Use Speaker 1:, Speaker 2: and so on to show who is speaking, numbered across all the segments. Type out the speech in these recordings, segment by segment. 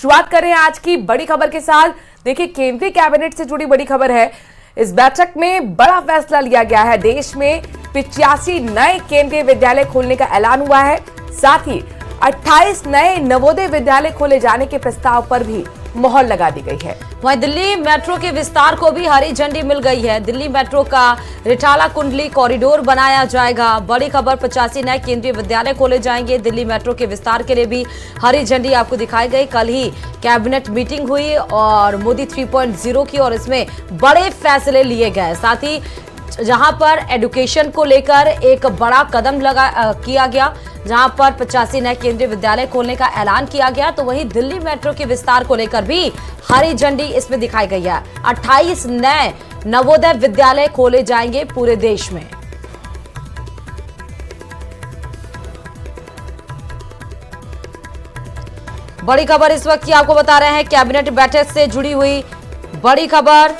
Speaker 1: शुरुआत कर रहे हैं आज की बड़ी खबर के साथ। देखिए, केंद्रीय कैबिनेट से जुड़ी बड़ी खबर है। इस बैठक में बड़ा फैसला लिया गया है। देश में 85 नए केंद्रीय विद्यालय खोलने का ऐलान हुआ है। साथ ही 28 नए नवोदय विद्यालय खोले जाने के प्रस्ताव पर भी मोहर लगा दी गई है।
Speaker 2: वहीं दिल्ली मेट्रो के विस्तार को भी हरी झंडी मिल गई है। दिल्ली मेट्रो का रिटाला कुंडली कॉरिडोर बनाया जाएगा। बड़ी खबर, 85 नए केंद्रीय विद्यालय खोले जाएंगे। दिल्ली मेट्रो के विस्तार के लिए भी हरी झंडी आपको दिखाई गई। कल ही कैबिनेट मीटिंग हुई और मोदी 3.0 की, और इसमें बड़े फैसले लिए गए। साथ ही जहां पर एजुकेशन को लेकर एक बड़ा कदम किया गया, जहां पर 85 नए केंद्रीय विद्यालय खोलने का ऐलान किया गया, तो वहीं दिल्ली मेट्रो के विस्तार को लेकर भी हरी झंडी इसमें दिखाई गई है। 28 नए नवोदय विद्यालय खोले जाएंगे पूरे देश में। बड़ी खबर इस वक्त की आपको बता रहे हैं, कैबिनेट बैठक से जुड़ी हुई बड़ी खबर,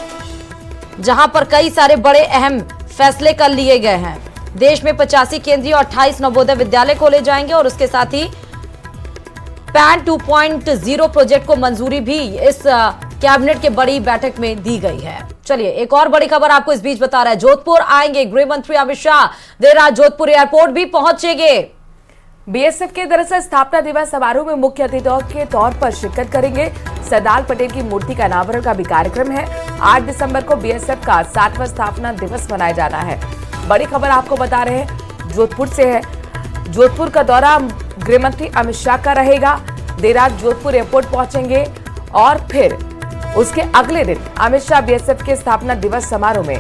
Speaker 2: जहां पर कई सारे बड़े अहम फैसले कर लिए गए हैं। देश में 85 केंद्रीय और 28 नवोदय विद्यालय खोले जाएंगे और उसके साथ ही पैन 2.0 प्रोजेक्ट को मंजूरी भी इस कैबिनेट के बड़ी बैठक में दी गई है। चलिए, एक और बड़ी खबर आपको इस बीच बता रहा है। जोधपुर आएंगे गृह मंत्री अमित शाह। देर रात जोधपुर एयरपोर्ट भी पहुंचेंगे।
Speaker 1: बीएसएफ के दरअसल स्थापना दिवस समारोह में मुख्य अतिथि के तौर पर शिरकत करेंगे। सरदार पटेल की मूर्ति का अनावरण का भी कार्यक्रम है। 8 दिसंबर को बीएसएफ का 60वां स्थापना दिवस मनाया जाना है। बड़ी खबर आपको बता रहे हैं, जोधपुर से है। जोधपुर का दौरा गृह मंत्री अमित शाह का रहेगा। देर रात जोधपुर एयरपोर्ट पहुंचेंगे और फिर उसके अगले दिन अमित शाह बीएसएफ के स्थापना दिवस समारोह में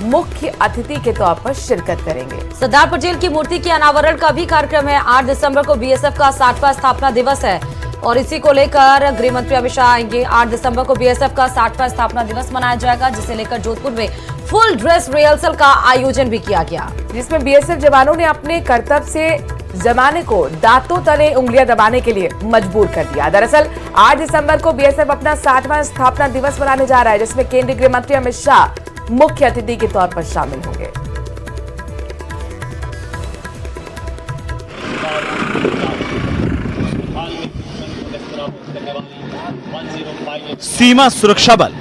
Speaker 1: मुख्य अतिथि के तौर पर शिरकत करेंगे।
Speaker 2: सरदार पटेल की मूर्ति के अनावरण का भी कार्यक्रम है। 8 दिसंबर को बीएसएफ का 60वां स्थापना दिवस है और इसी को लेकर गृह मंत्री अमित शाह आएंगे। 8 दिसंबर को बीएसएफ का 60वां स्थापना दिवस मनाया जाएगा, जिसे लेकर जोधपुर में फुल ड्रेस रिहर्सल का आयोजन भी किया गया,
Speaker 1: जिसमें बीएसएफ जवानों ने अपने कर्तव्य से जमाने को दांतों तले उंगलियां दबाने के लिए मजबूर कर दिया। दरअसल 8 दिसंबर को बीएसएफ अपना 60वां स्थापना दिवस मनाने जा रहा है, जिसमें केंद्रीय गृह मंत्री अमित शाह मुख्य अतिथि के तौर पर शामिल होंगे।
Speaker 3: सीमा सुरक्षा बल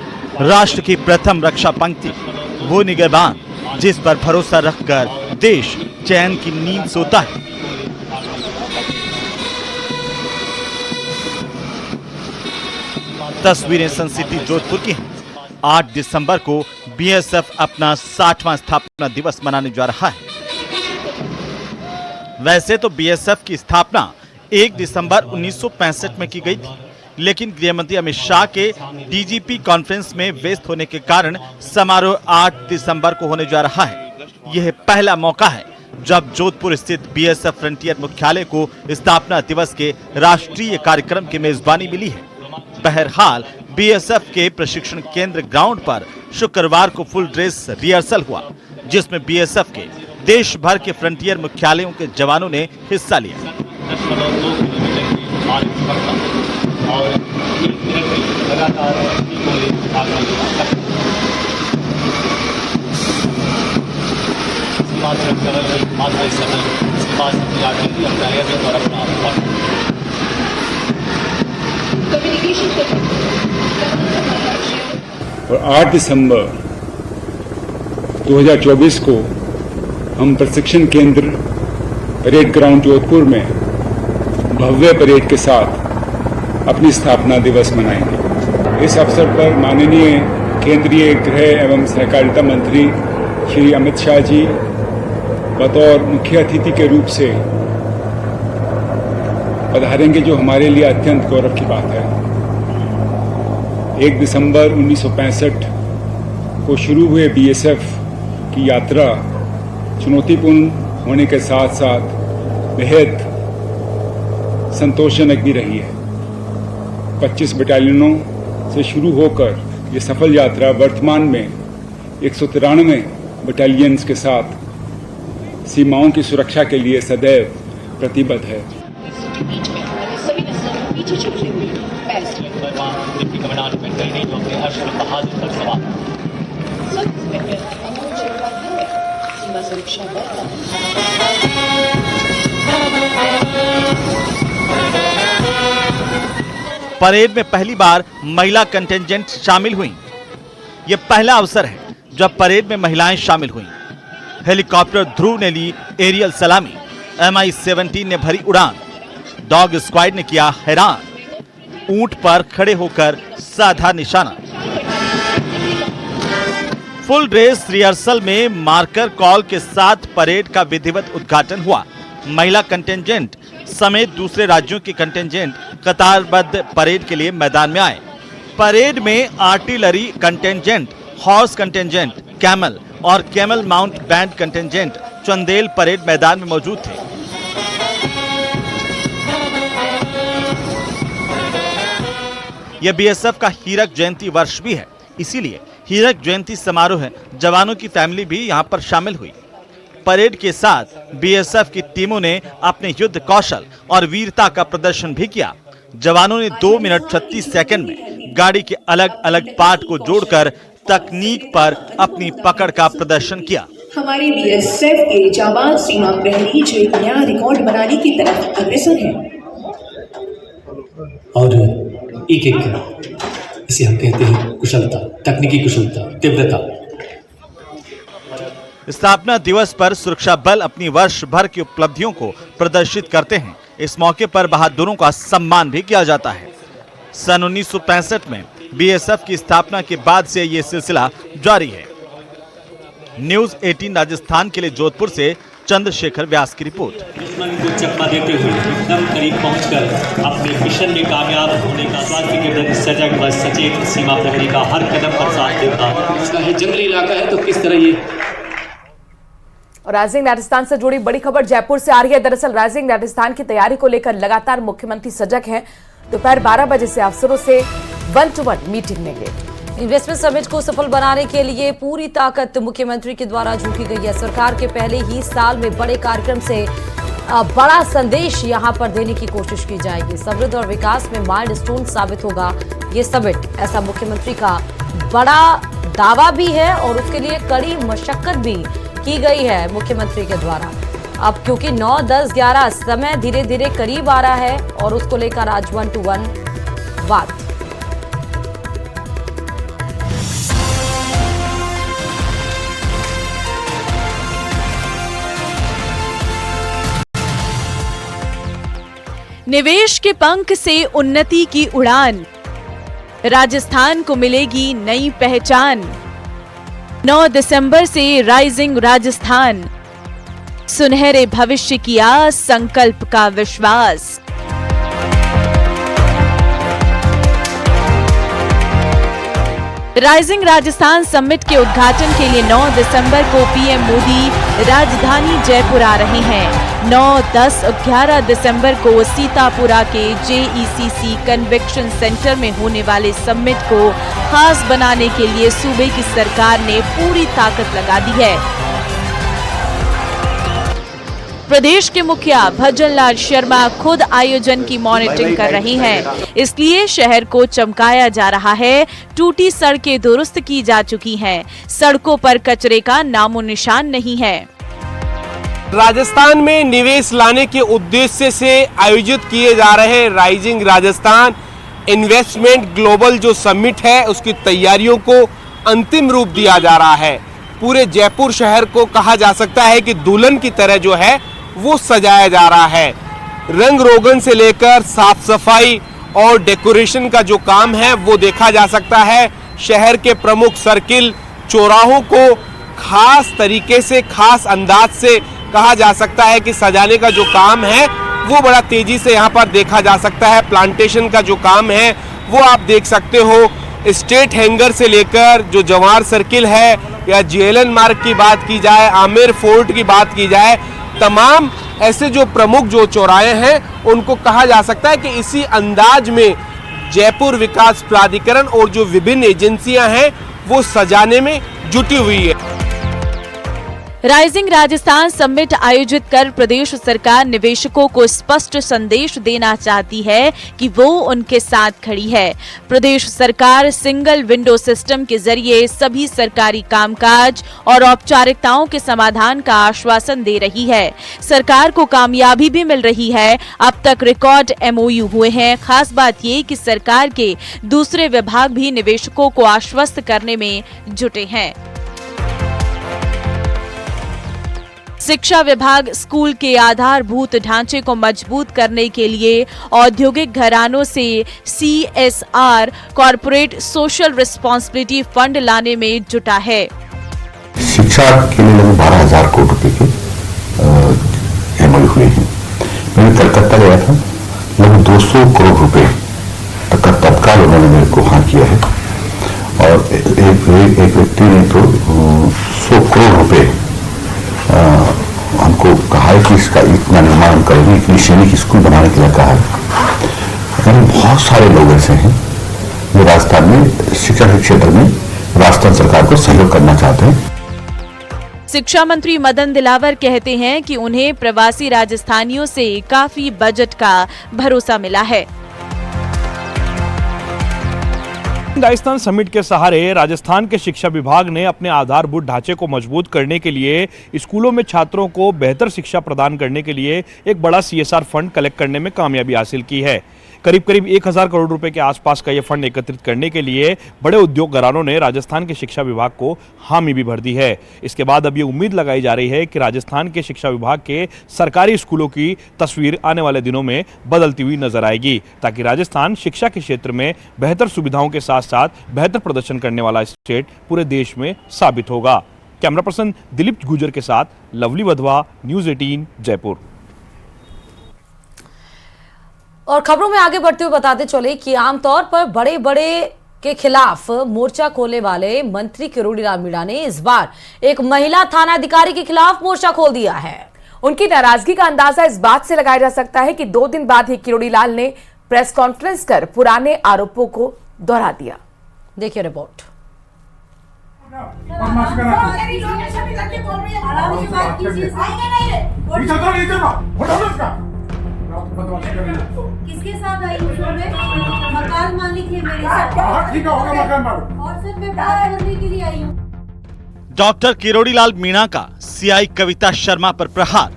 Speaker 3: राष्ट्र की प्रथम रक्षा पंक्ति, वो निगहबान जिस पर भरोसा रखकर देश चैन की नींद सोता है। तस्वीरें सन सिटी जोधपुर की हैं। 8 दिसंबर को बीएसएफ अपना 60वां स्थापना दिवस मनाने जा रहा है। वैसे तो बीएसएफ की स्थापना 1 दिसंबर 1965 में की गई थी, लेकिन गृह मंत्री अमित शाह के डीजीपी कॉन्फ्रेंस में व्यस्त होने के कारण समारोह 8 दिसंबर को होने जा रहा है। यह पहला मौका है जब जोधपुर स्थित बीएसएफ फ्रंटियर मुख्यालय को स्थापना दिवस के राष्ट्रीय कार्यक्रम की मेजबानी मिली है। बहरहाल बीएसएफ के प्रशिक्षण केंद्र ग्राउंड पर शुक्रवार को फुल ड्रेस रिहर्सल हुआ, जिसमें बीएसएफ के देश भर के फ्रंटियर मुख्यालयों के जवानों ने हिस्सा लिया।
Speaker 4: और 8 दिसंबर 2024 को हम प्रशिक्षण केंद्र परेड ग्राउंड जोधपुर में भव्य परेड के साथ अपनी स्थापना दिवस मनाएंगे। इस अवसर पर माननीय केंद्रीय गृह एवं सहकारिता मंत्री श्री अमित शाह जी बतौर मुख्य अतिथि के रूप से पधारेंगे, जो हमारे लिए अत्यंत गौरव की बात है। 1 दिसंबर 1965 को शुरू हुए बीएसएफ की यात्रा चुनौतीपूर्ण होने के साथ साथ बेहद संतोषजनक भी रही है। 25 बटालियनों से शुरू होकर ये सफल यात्रा वर्तमान में 193 बटालियंस के साथ सीमाओं की सुरक्षा के लिए सदैव प्रतिबद्ध है।
Speaker 3: परेड में पहली बार महिला कंटिंजेंट शामिल हुई। यह पहला अवसर है जब परेड में महिलाएं शामिल हुई। हेलीकॉप्टर ध्रुव ने ली एरियल सलामी, MI-17 ने भरी उड़ान, डॉग स्क्वाड ने किया हैरान, ऊंट पर खड़े होकर साधा निशाना। फुल ड्रेस रिहर्सल में मार्कर कॉल के साथ परेड का विधिवत उद्घाटन हुआ। महिला कंटिंजेंट समेत दूसरे राज्यों के कंटिंजेंट कतारबद्ध परेड के लिए मैदान में आए। परेड में artillery contingent, horse contingent, camel और camel mount band contingent Chandel parade मैदान में मौजूद थे। यह बीएसएफ का हीरक जयंती वर्ष भी है, इसीलिए हीरक जयंती समारोह है। जवानों की फैमिली भी यहां पर शामिल हुई। परेड के साथ बीएसएफ की टीमों ने अपने युद्ध कौशल और वीरता का प्रदर्शन भी किया। जवानों ने 2 मिनट 36 सेकंड में गाड़ी के अलग अलग पार्ट को जोड़कर तकनीक पर अपनी पकड़ का प्रदर्शन किया।
Speaker 5: हमारे बीएसएफ के जाबाज सीमा प्रहरी जो एक नया रिकॉर्ड बनाने की तरफ अग्रसर है
Speaker 6: और एक इसे हम कहते हैं कुशलता, तकनीकी कुशलता, तीव्रता।
Speaker 3: स्थापना दिवस पर सुरक्षा बल अपनी वर्ष भर की उपलब्धियों को प्रदर्शित करते हैं। इस मौके पर बहादुरों का सम्मान भी किया जाता है। सन 1965 में बीएसएफ की स्थापना के बाद से ये सिलसिला जारी है। न्यूज 18 राजस्थान के लिए जोधपुर से चंद्रशेखर व्यास की रिपोर्ट।
Speaker 6: दुश्मन को चकमा देते हुए एकदम करीब पहुंचकर अपने मिशन में कामयाब होने का स्वास्थ्य के प्रति सजग व सचेत सीमा प्रहरी का हर कदम पर साथ देता है। इसका है जंगली इलाका है तो किस तरह ये।
Speaker 1: और राइजिंग राजस्थान से जुड़ी बड़ी खबर जयपुर से आ रही है। दरअसल राइजिंग राजस्थान की तैयारी को लेकर लगातार मुख्यमंत्री सजग हैं। दोपहर 12 बजे से अफसरों से 1-to-1 मीटिंग लेंगे।
Speaker 2: इन्वेस्टमेंट समिट को सफल बनाने के लिए पूरी ताकत मुख्यमंत्री के द्वारा झोंकी गई है। सरकार के पहले ही साल में बड़े कार्यक्रम से बड़ा संदेश यहां पर देने की कोशिश की जाएगी। समृद्ध और विकास में माइलस्टोन साबित होगा ये समिट, ऐसा मुख्यमंत्री का बड़ा दावा भी है और उसके लिए कड़ी मशक्कत भी की गई है मुख्यमंत्री के द्वारा। अब क्योंकि 9, 10, 11 समय धीरे धीरे करीब आ रहा है और उसको लेकर आज 1-to-1 बात।
Speaker 7: निवेश के पंख से उन्नति की उड़ान, राजस्थान को मिलेगी नई पहचान। 9 दिसंबर से राइजिंग राजस्थान, सुनहरे भविष्य किया संकल्प का विश्वास। राइजिंग राजस्थान समिट के उद्घाटन के लिए 9 दिसंबर को पीएम मोदी राजधानी जयपुर आ रहे हैं। 9, 10 और 11 दिसंबर को सीतापुरा के JECC कन्वेंशन सेंटर में होने वाले समिट को खास बनाने के लिए सूबे की सरकार ने पूरी ताकत लगा दी है। प्रदेश के मुखिया भजनलाल शर्मा खुद आयोजन की मॉनिटरिंग कर रहे हैं, इसलिए शहर को चमकाया जा रहा है। टूटी सड़कें दुरुस्त की जा चुकी हैं, सड़कों पर कचरे का नामो निशान नहीं है।
Speaker 8: राजस्थान में निवेश लाने के उद्देश्य से आयोजित किए जा रहे राइजिंग राजस्थान इन्वेस्टमेंट ग्लोबल जो समिट है उसकी तैयारियों को अंतिम रूप दिया जा रहा है। पूरे जयपुर शहर को कहा जा सकता है कि दुल्हन की तरह जो है वो सजाया जा रहा है। रंग रोगन से लेकर साफ सफाई और डेकोरेशन का जो काम है वो देखा जा सकता है। शहर के प्रमुख सर्किल, चौराहों को खास तरीके से, खास अंदाज से कहा जा सकता है कि सजाने का जो काम है वो बड़ा तेजी से यहाँ पर देखा जा सकता है। प्लांटेशन का जो काम है वो आप देख सकते हो। स्टेट हैंगर से लेकर जो जवाहर सर्किल है या जेएलएन मार्ग की बात की जाए, आमेर फोर्ट की बात की जाए, तमाम ऐसे जो प्रमुख जो चौराहे हैं उनको कहा जा सकता है कि इसी अंदाज में जयपुर विकास प्राधिकरण और जो विभिन्न एजेंसियां हैं वो सजाने में जुटी हुई है।
Speaker 7: राइजिंग राजस्थान समिट आयोजित कर प्रदेश सरकार निवेशकों को स्पष्ट संदेश देना चाहती है कि वो उनके साथ खड़ी है। प्रदेश सरकार सिंगल विंडो सिस्टम के जरिए सभी सरकारी कामकाज और औपचारिकताओं के समाधान का आश्वासन दे रही है। सरकार को कामयाबी भी मिल रही है। अब तक रिकॉर्ड MOU हुए हैं। खास बात ये कि सरकार के दूसरे विभाग भी निवेशकों को आश्वस्त करने में जुटे हैं। शिक्षा विभाग स्कूल के आधारभूत ढांचे को मजबूत करने के लिए औद्योगिक घरानों से CSR corporate social responsibility fund लाने में जुटा है।
Speaker 9: शिक्षा के लिए लगभग 12,000 करोड़ रुपए के MOU हुए हैं। मैंने कलकत्ता गया था, लगभग 200 करोड़ रुपए तक तत्काल उन्होंने मेरे को हाँ किया है और एक व्यक्ति ने तो 100 करोड़ रुपए हमको कहा है कि इसका इतना निर्माण करेंगे, इतनी सैनिक स्कूल बनाने के लिए कहा है। बहुत सारे लोग ऐसे हैं जो राजस्थान में शिक्षा के क्षेत्र में राजस्थान सरकार को सहयोग करना चाहते हैं।
Speaker 7: शिक्षा मंत्री मदन दिलावर कहते हैं कि उन्हें प्रवासी राजस्थानियों से काफी बजट का भरोसा मिला है।
Speaker 10: राजस्थान समिट के सहारे राजस्थान के शिक्षा विभाग ने अपने आधारभूत ढांचे को मजबूत करने के लिए स्कूलों में छात्रों को बेहतर शिक्षा प्रदान करने के लिए एक बड़ा CSR फंड कलेक्ट करने में कामयाबी हासिल की है। करीब 1,000 करोड़ रुपए के आसपास का यह फंड एकत्रित करने के लिए बड़े उद्योग घरानों ने राजस्थान के शिक्षा विभाग को हामी भी भर दी है। इसके बाद अब ये उम्मीद लगाई जा रही है कि राजस्थान के शिक्षा विभाग के सरकारी स्कूलों की तस्वीर आने वाले दिनों में बदलती हुई नजर आएगी, ताकि राजस्थान शिक्षा के क्षेत्र में बेहतर सुविधाओं के साथ साथ बेहतर प्रदर्शन करने वाला स्टेट पूरे देश में साबित होगा। कैमरा पर्सन दिलीप गुजर के साथ लवली वधवा, न्यूज़ 18 जयपुर।
Speaker 2: और खबरों में आगे बढ़ते हुए बताते चले कि आमतौर पर बड़े बड़े के खिलाफ मोर्चा खोलने वाले मंत्री किरोड़ीलाल मीणा ने इस बार एक महिला थाना अधिकारी के खिलाफ मोर्चा खोल दिया है।
Speaker 1: उनकी नाराजगी का अंदाजा इस बात से लगाया जा सकता है कि 2 दिन बाद ही किरोड़ीलाल ने प्रेस कॉन्फ्रेंस कर पुराने आरोपों को दोहरा दिया।
Speaker 2: देखिए रिपोर्ट।
Speaker 11: किसके साथ आई मकान मालिक है मेरे साथ। और सर मैं बात करने के लिए आई हूँ।
Speaker 3: डॉक्टर किरोड़ीलाल मीणा का CI कविता शर्मा पर प्रहार।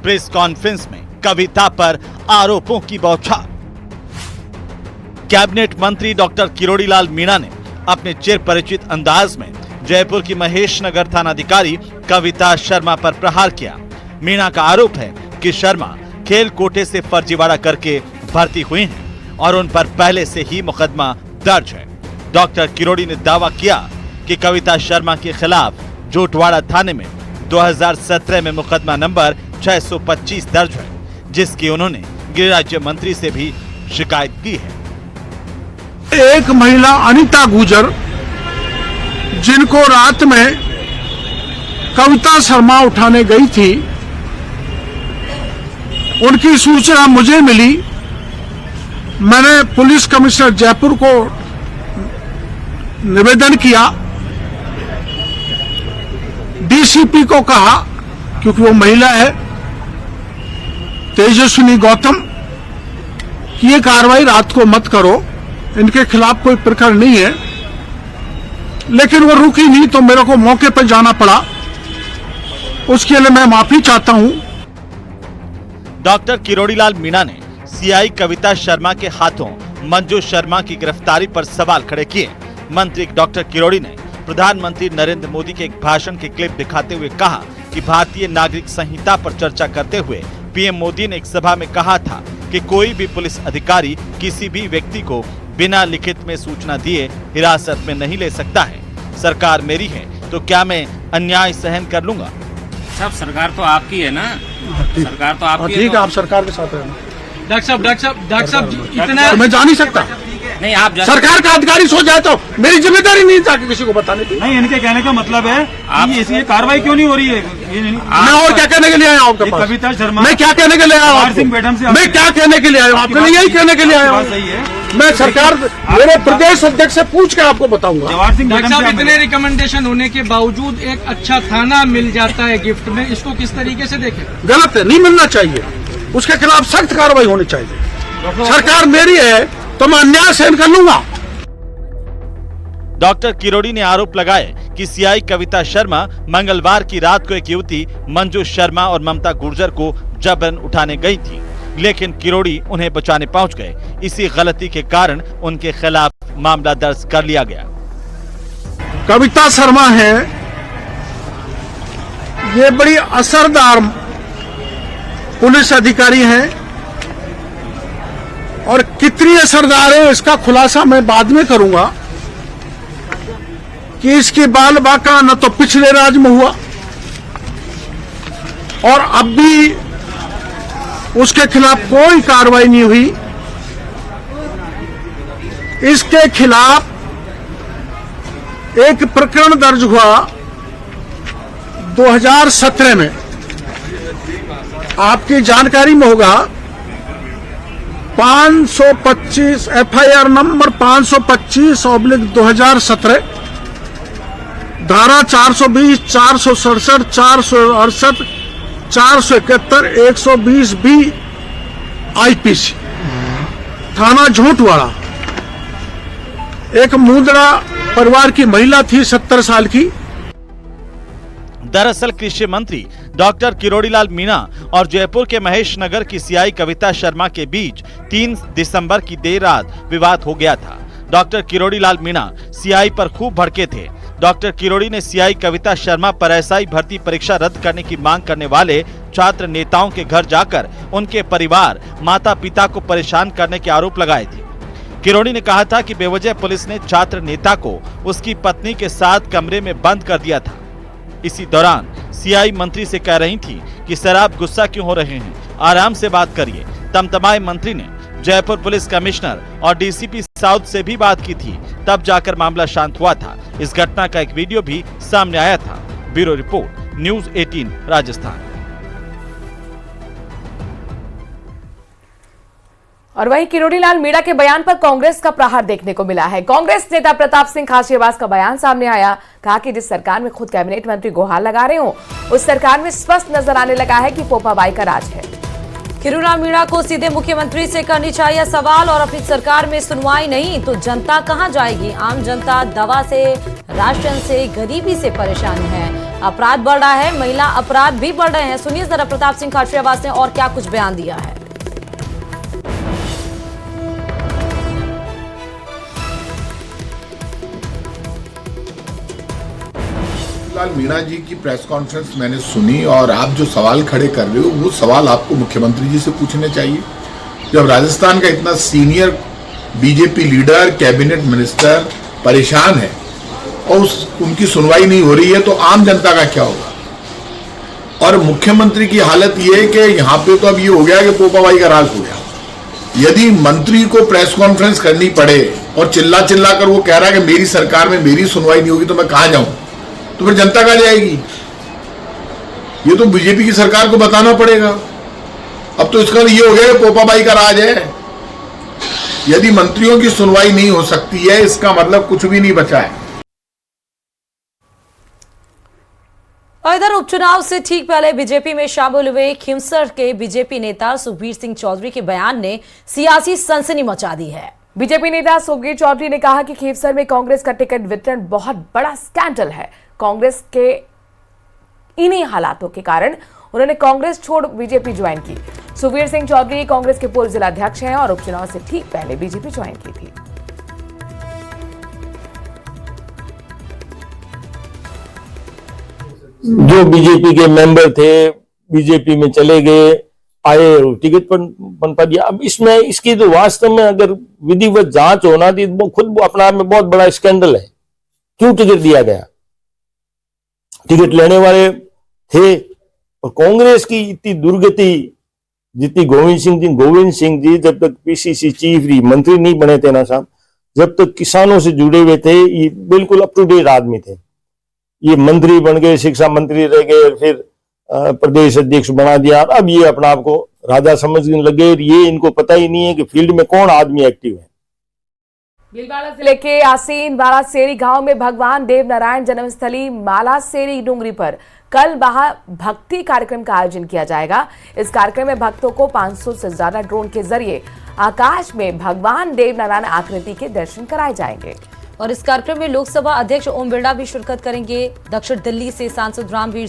Speaker 3: प्रेस कॉन्फ्रेंस में कविता पर आरोपों की बौछार। कैबिनेट मंत्री डॉक्टर किरोड़ीलाल मीणा ने अपने चिर परिचित अंदाज में जयपुर की महेश नगर थानाधिकारी कविता शर्मा पर प्रहार किया। मीणा का आरोप है कि शर्मा खेल कोटे से फर्जीवाड़ा करके भर्ती हुई हैं और उन पर पहले से ही मुकदमा दर्ज है। डॉक्टर किरोड़ी ने दावा किया कि कविता शर्मा के खिलाफ जोटवाड़ा थाने में 2017 में मुकदमा नंबर 625 दर्ज है, जिसकी उन्होंने गृह राज्य मंत्री से भी शिकायत की है।
Speaker 12: एक महिला अनीता गुजर, जिनको रात में कविता शर्मा उठाने गई थी, उनकी सूचना मुझे मिली। मैंने पुलिस कमिश्नर जयपुर को निवेदन किया, DCP को कहा, क्योंकि वो महिला है, तेजस्विनी गौतम, कि ये कार्रवाई रात को मत करो, इनके खिलाफ कोई प्रकरण नहीं है। लेकिन वो रुकी नहीं, तो मेरे को मौके पर जाना पड़ा। उसके लिए मैं माफी चाहता हूं।
Speaker 3: डॉक्टर किरोड़ीलाल मीणा ने CI कविता शर्मा के हाथों मंजू शर्मा की गिरफ्तारी पर सवाल खड़े किए। मंत्री डॉक्टर किरोड़ी ने प्रधानमंत्री नरेंद्र मोदी के एक भाषण के क्लिप दिखाते हुए कहा कि भारतीय नागरिक संहिता पर चर्चा करते हुए PM मोदी ने एक सभा में कहा था कि कोई भी पुलिस अधिकारी किसी भी व्यक्ति को बिना लिखित में सूचना दिए हिरासत में नहीं ले सकता है। सरकार मेरी है तो क्या मैं अन्याय सहन कर लूंगा?
Speaker 13: सब सरकार तो आपकी है ना, सरकार तो आपकी है।
Speaker 12: ठीक है, आप सरकार के साथ हैं।
Speaker 13: डॉक्टर साहब इतना
Speaker 12: तो मैं जा नहीं सकता।
Speaker 13: नहीं, आप
Speaker 12: सरकार का अधिकारी सो जाए तो मेरी जिम्मेदारी नहीं था कि किसी को बताने की।
Speaker 14: नहीं, इनके कहने का मतलब है कि ये कार्रवाई क्यों नहीं हो रही है?
Speaker 12: मैं और क्या कहने के लिए आया हूँ आपके पास?
Speaker 14: कविता शर्मा,
Speaker 12: मैं क्या कहने के लिए आया हूँ? मैं क्या कहने के लिए आया हूँ? आपके लिए यही कहने के लिए आया हूँ।
Speaker 14: सही है,
Speaker 12: मैं सरकार मेरे प्रदेश अध्यक्ष से पूछ के आपको बताऊंगा।
Speaker 14: डॉक्टर साहब,
Speaker 15: इतने रिकमेंडेशन होने के बावजूद एक अच्छा थाना मिल जाता है गिफ्ट में, इसको किस तरीके से देखें?
Speaker 12: गलत है, नहीं मिलना चाहिए, उसके खिलाफ सख्त कार्रवाई होनी चाहिए। सरकार मेरी है तो मैं अन्याय सहन कर लूंगा।
Speaker 3: डॉक्टर किरोड़ी ने आरोप लगाए कि सीआई कविता शर्मा मंगलवार की रात को एक युवती मंजू शर्मा और ममता गुर्जर को जबरन उठाने गई थी, लेकिन किरोड़ी उन्हें बचाने पहुंच गए। इसी गलती के कारण उनके खिलाफ मामला दर्ज कर लिया गया।
Speaker 12: कविता शर्मा है, ये बड़ी असरदार पुलिस अधिकारी हैं और कितनी असरदार है इसका खुलासा मैं बाद में करूंगा कि इसकी बाल बाका न तो पिछले राज में हुआ और अब भी उसके खिलाफ कोई कार्रवाई नहीं हुई। इसके खिलाफ एक प्रकरण दर्ज हुआ 2017 में, आपकी जानकारी में होगा, 525 FIR नंबर 525/2017, धारा 420, 467, 468, 471, 120B IPC, थाना झोटवाड़ा। एक मुंदड़ा परिवार की महिला थी, 70 साल की।
Speaker 3: दरअसल कृषि मंत्री डॉक्टर किरोड़ीलाल मीणा और जयपुर के महेश नगर की सीआई कविता शर्मा के बीच 3 दिसंबर की देर रात विवाद हो गया था। डॉक्टर किरोड़ीलाल मीणा सीआई पर खूब भड़के थे। डॉक्टर किरोड़ी ने सीआई कविता शर्मा पर एसआई भर्ती परीक्षा रद्द करने की मांग करने वाले छात्र नेताओं के घर जाकर उनके परिवार, माता पिता को परेशान करने के आरोप लगाए थे। किरोड़ी ने कहा था कि बेवजह पुलिस ने छात्र नेता को उसकी पत्नी के साथ कमरे में बंद कर दिया था। इसी दौरान सीआई मंत्री से कह रही थी कि सर आप गुस्सा क्यों हो रहे हैं, आराम से बात करिए। तमतमाए मंत्री ने जयपुर पुलिस कमिश्नर और डीसीपी साउथ से भी बात की थी, तब जाकर मामला शांत हुआ था। इस घटना का एक वीडियो भी सामने आया था। Bureau report, news 18 Rajasthan.
Speaker 1: और वहीं किरोड़ीलाल मीणा के बयान पर कांग्रेस का प्रहार देखने को मिला है। कांग्रेस नेता प्रताप सिंह खाचरियावास का बयान सामने आया। कहा कि जिस सरकार में खुद कैबिनेट मंत्री गुहार लगा रहे हो, उस सरकार में स्पष्ट नजर आने लगा है कि पोपाबाई का राज है।
Speaker 2: किरोड़ीलाल मीणा को सीधे मुख्यमंत्री से करनी चाहिए सवाल, और अपनी सरकार में सुनवाई नहीं तो जनता कहां जाएगी? आम जनता दवा से, राशन से, गरीबी से परेशान है। अपराध बढ़ रहा है, महिला अपराध भी बढ़ रहे हैं। सुनिए जरा प्रताप सिंह खाचरियावास ने और क्या कुछ बयान दिया है।
Speaker 16: लाल मीणा जी की प्रेस कॉन्फ्रेंस मैंने सुनी, और आप जो सवाल खड़े कर रहे हो वो सवाल आपको मुख्यमंत्री जी से पूछने चाहिए। जब राजस्थान का इतना senior BJP leader, cabinet minister परेशान है और उनकी सुनवाई नहीं हो रही है, तो आम जनता का क्या होगा? और मुख्यमंत्री की हालत ये है कि यहाँ पे तो अब ये हो गया कि पोपाबाई का राज हो गया। यदि मंत्री को प्रेस कॉन्फ्रेंस करनी पड़े और चिल्ला चिल्ला कर वो कह रहा है कि मेरी सरकार में मेरी सुनवाई नहीं होगी, तो मैं कहाँ जाऊं? तो फिर जनता कहाँ जाएगी? ये तो बीजेपी की सरकार को बताना पड़ेगा। अब तो इसका ये हो गया कि पोपाबाई का राज है। यदि मंत्रियों की सुनवाई नहीं हो सकती है, इसका मतलब कुछ भी नहीं बचा है।
Speaker 2: और इधर उपचुनाव से ठीक पहले बीजेपी में शामिल हुए खिमसर के बीजेपी नेता सुखबीर सिंह चौधरी के बयान ने सियासी सनसनी मचा दी है।
Speaker 1: बीजेपी नेता सुखबीर चौधरी ने कहा कि खीवसर में कांग्रेस का टिकट वितरण बहुत बड़ा स्कैंडल है। कांग्रेस के इन्हीं हालातों के कारण उन्होंने कांग्रेस छोड़ बीजेपी ज्वाइन की। सुखबीर सिंह चौधरी कांग्रेस के पूर्व जिलाध्यक्ष हैं और उपचुनाव से ठीक पहले बीजेपी ज्वाइन की थी।
Speaker 17: जो बीजेपी के मेंबर थे, बीजेपी में चले गए, आए, टिकट पर बनता दिया। अब इसमें इसकी तो वास्तव में अगर विधिवत जांच होना थी, वो खुद अपना आप में बहुत बड़ा स्कैंडल है। क्यों टिकट दिया गया? टिकट लेने वाले थे, और कांग्रेस की इतनी दुर्गति, जितनी गोविंद सिंह जी जब तक पीसीसी चीफ रही, मंत्री नहीं बने थे ना साहब, जब तक किसानों से जुड़े हुए थे, ये बिल्कुल अप टू डेट आदमी थे। ये मंत्री बन गए, शिक्षा मंत्री रह गए, फिर प्रदेश अध्यक्ष बना दिया। अब ये अपना आप को राजा समझने लगे। ये इनको पता ही नहीं है कि फील्ड में कौन आदमी एक्टिव है।
Speaker 1: भीलवाड़ा जिले के आसीन मालासेरी गांव में भगवान देव नारायण जन्मस्थली मालासेरी डूंगरी पर कल वहां भक्ति कार्यक्रम का आयोजन किया जाएगा। इस कार्यक्रम में भक्तों को 500 से ज्यादा ड्रोन के जरिए आकाश में भगवान देव नारायण आकृति के दर्शन कराए जाएंगे।
Speaker 2: और इस कार्यक्रम में लोकसभा अध्यक्ष ओम बिरला भी शिरकत करेंगे। दक्षिण दिल्ली से सांसद रामवीर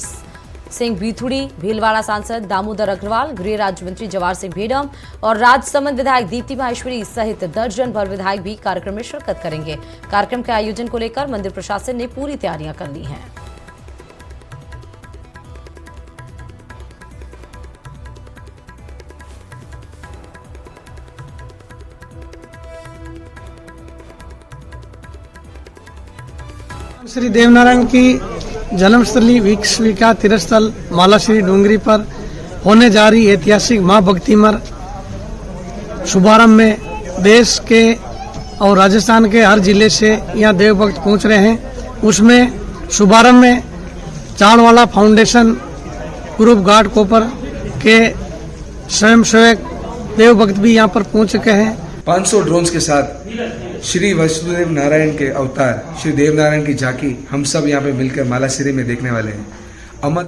Speaker 2: सिंह बीथुड़ी, भीलवाड़ा सांसद दामोदर अग्रवाल, गृह राज्य मंत्री जवाहर सिंह भेड़म और राजसमंद विधायक दीप्ति माहेश्वरी सहित दर्जन भर विधायक भी कार्यक्रम में शिरकत करेंगे। कार्यक्रम के आयोजन को लेकर मंदिर प्रशासन ने पूरी तैयारियां कर ली हैं।
Speaker 15: श्री देवनारायण की जन्मस्थली विश्व तीर्थस्थल मालाश्री डूंगरी पर होने जा रही ऐतिहासिक मां भक्तिमर शुभारंभ में देश के और राजस्थान के हर जिले से यहाँ देवभक्त पहुँच रहे हैं। उसमें शुभारंभ में चाणवाला फाउंडेशन ग्रुप घाट कोपर के स्वयंसेवक देवभक्त भी यहाँ पर पहुँच चुके हैं।
Speaker 18: 500 ड्रोन्स के साथ श्री वसुदेव नारायण के अवतार श्री देव नारायण की झांकी हम सब यहाँ पे मिलकर मालाश्री में देखने वाले हैं। अमर